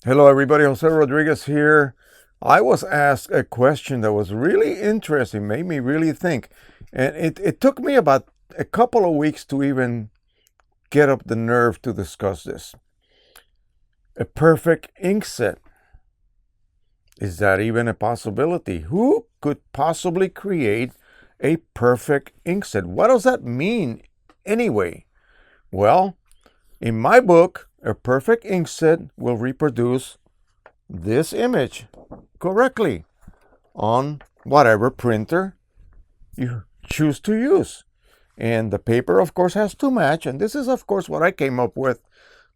Hello, everybody. Jose Rodriguez here. I was asked a question that was really interesting, made me really think. And it took me about a couple of weeks to even get up the nerve to discuss this. A perfect ink set. Is that even a possibility? Who could possibly create a perfect ink set? What does that mean anyway? Well, in my book, a perfect ink set will reproduce this image correctly on whatever printer you choose to use. And the paper, of course, has to match. And this is, of course, what I came up with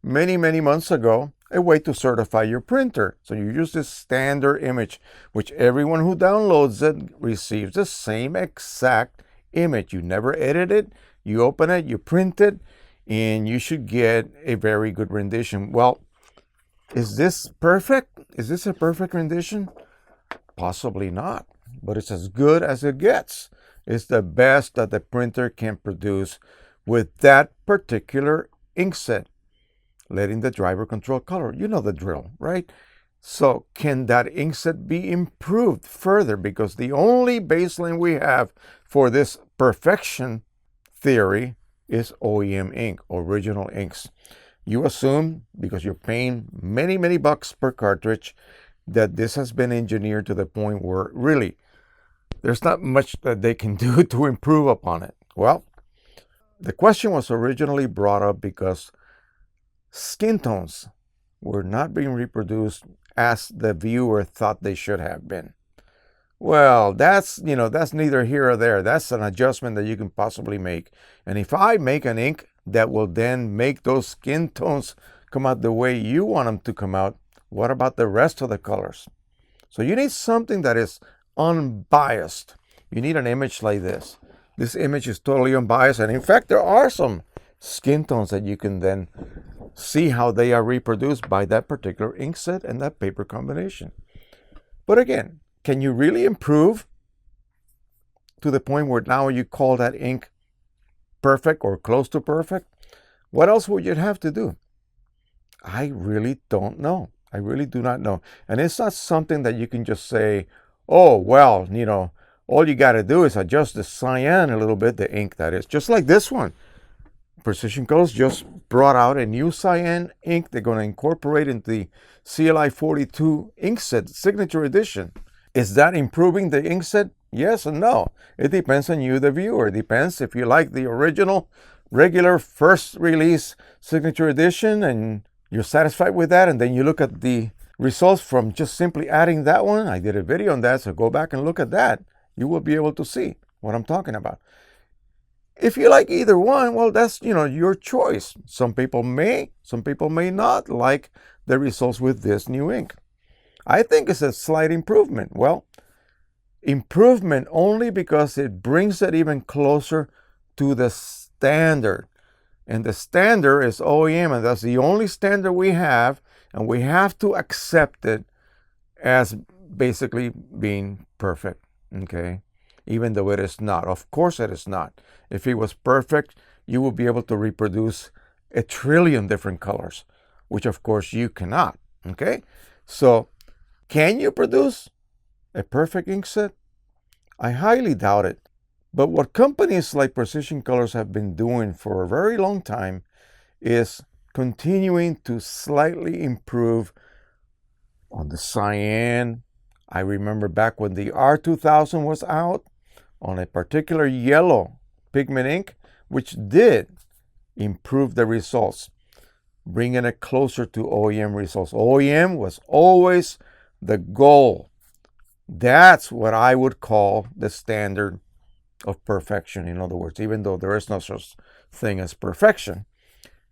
many months ago, a way to certify your printer. So you use this standard image, which everyone who downloads it receives the same exact image. You never edit it, you open it, you print it, and you should get a very good rendition. Well, is this perfect? Is this a perfect rendition? Possibly not, but it's as good as it gets. It's the best that the printer can produce with that particular ink set, letting the driver control color. You know the drill, right? So can that ink set be improved further? Because the only baseline we have for this perfection theory is OEM ink, original inks. You assume, because you're paying many bucks per cartridge, that this has been engineered to the point where really there's not much that they can do to improve upon it. Well, the question was originally brought up because skin tones were not being reproduced as the viewer thought they should have been. Well, that's neither here or there. That's an adjustment that you can possibly make. And if I make an ink that will then make those skin tones come out the way you want them to come out, what about the rest of the colors? So you need something that is unbiased. You need an image like this. This image is totally unbiased. And in fact, there are some skin tones that you can then see how they are reproduced by that particular ink set and that paper combination. But again, can you really improve to the point where now you call that ink perfect or close to perfect? What else would you have to do? I really don't know. I really do not know. And it's not something that you can just say, oh, well, all you got to do is adjust the cyan a little bit, the ink that is. Just like this one. Precision Colors just brought out a new cyan ink they're going to incorporate into the CLI 42 ink set signature edition. Is that improving the ink set? Yes and no. It depends on you, the viewer. It depends if you like the original, regular first release signature edition and you're satisfied with that, and then you look at the results from just simply adding that one. I did a video on that, so go back and look at that. You will be able to see what I'm talking about. If you like either one, well, that's your choice. Some people may not like the results with this new ink. I think it's a slight improvement. Well, improvement only because it brings it even closer to the standard. And the standard is OEM, and that's the only standard we have, and we have to accept it as basically being perfect, okay? Even though it is not. Of course it is not. If it was perfect, you would be able to reproduce 1 trillion different colors, which of course you cannot, okay? So, can you produce a perfect ink set? I highly doubt it. But what companies like Precision Colors have been doing for a very long time is continuing to slightly improve on the cyan. I remember back when the R2000 was out on a particular yellow pigment ink, which did improve the results, bringing it closer to OEM results. OEM was always the goal. That's what I would call the standard of perfection. In other words, even though there is no such thing as perfection,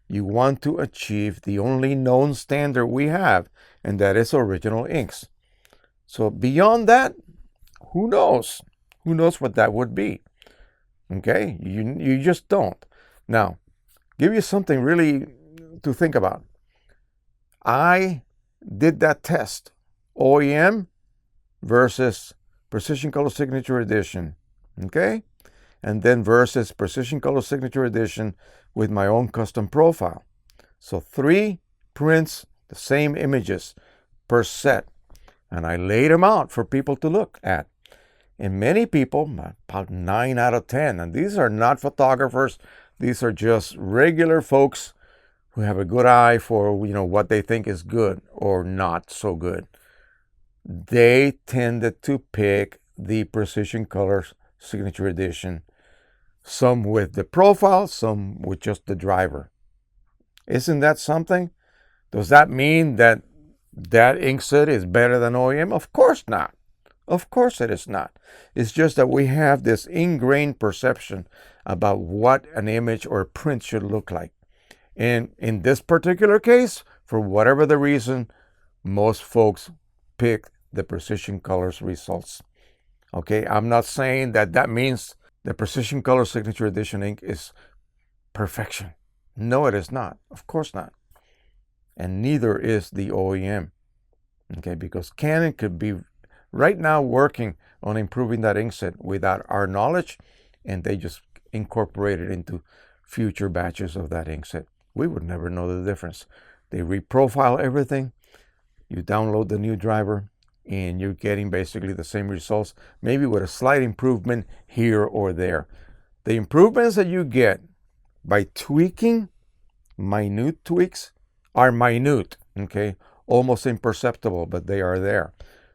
you want to achieve the only known standard we have, and that is original inks. So beyond that, who knows? Who knows what that would be? Okay, you just don't. Now, give you something really to think about. I did that test. OEM versus Precision Color Signature Edition. Okay? And then versus Precision Color Signature Edition with my own custom profile. So 3 prints, the same images per set. And I laid them out for people to look at. And many people, about 9 out of 10, and these are not photographers, these are just regular folks who have a good eye for, what they think is good or not so good. They tended to pick the Precision Colors Signature Edition, some with the profile, some with just the driver. Isn't that something? Does that mean that inkset is better than OEM? Of course not. Of course it is not. It's just that we have this ingrained perception about what an image or a print should look like. And in this particular case, for whatever the reason, most folks pick the Precision Colors results. Okay, I'm not saying that means the Precision Color Signature Edition ink is perfection. No, it is not. Of course not. And neither is the OEM. Okay, because Canon could be right now working on improving that inkset without our knowledge, and they just incorporate it into future batches of that inkset. We would never know the difference. They reprofile everything. You download the new driver, and you're getting basically the same results, maybe with a slight improvement here or there. The improvements that you get by tweaking, minute tweaks, are minute, okay? Almost imperceptible, but they are there.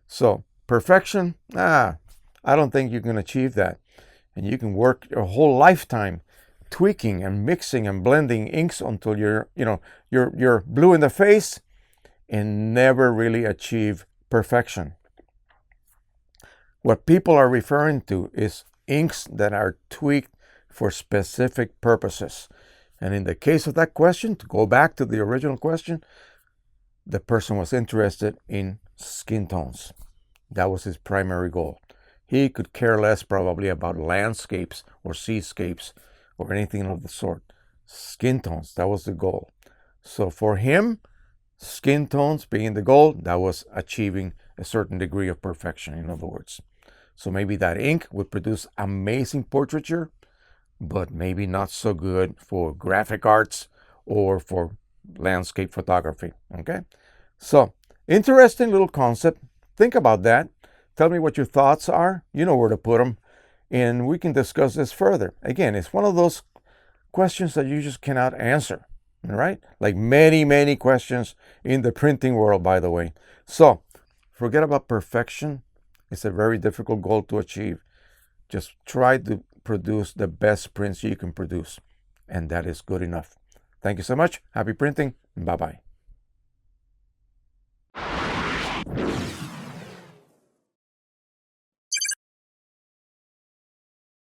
So perfection, I don't think you can achieve that. And you can work your whole lifetime tweaking and mixing and blending inks until you're blue in the face and never really achieve perfection. What people are referring to is inks that are tweaked for specific purposes. And in the case of that question, to go back to the original question, the person was interested in skin tones. That was his primary goal. He could care less probably about landscapes or seascapes or anything of the sort. Skin tones, that was the goal. So for him, skin tones being the goal, that was achieving a certain degree of perfection, in other words. So maybe that ink would produce amazing portraiture, but maybe not so good for graphic arts or for landscape photography. Okay? So, interesting little concept. Think about that. Tell me what your thoughts are. You know where to put them. And we can discuss this further. Again, it's one of those questions that you just cannot answer. All right? Like many, many questions in the printing world, by the way. So, forget about perfection. It's a very difficult goal to achieve. Just try to produce the best prints you can produce. And that is good enough. Thank you so much. Happy printing. Bye-bye.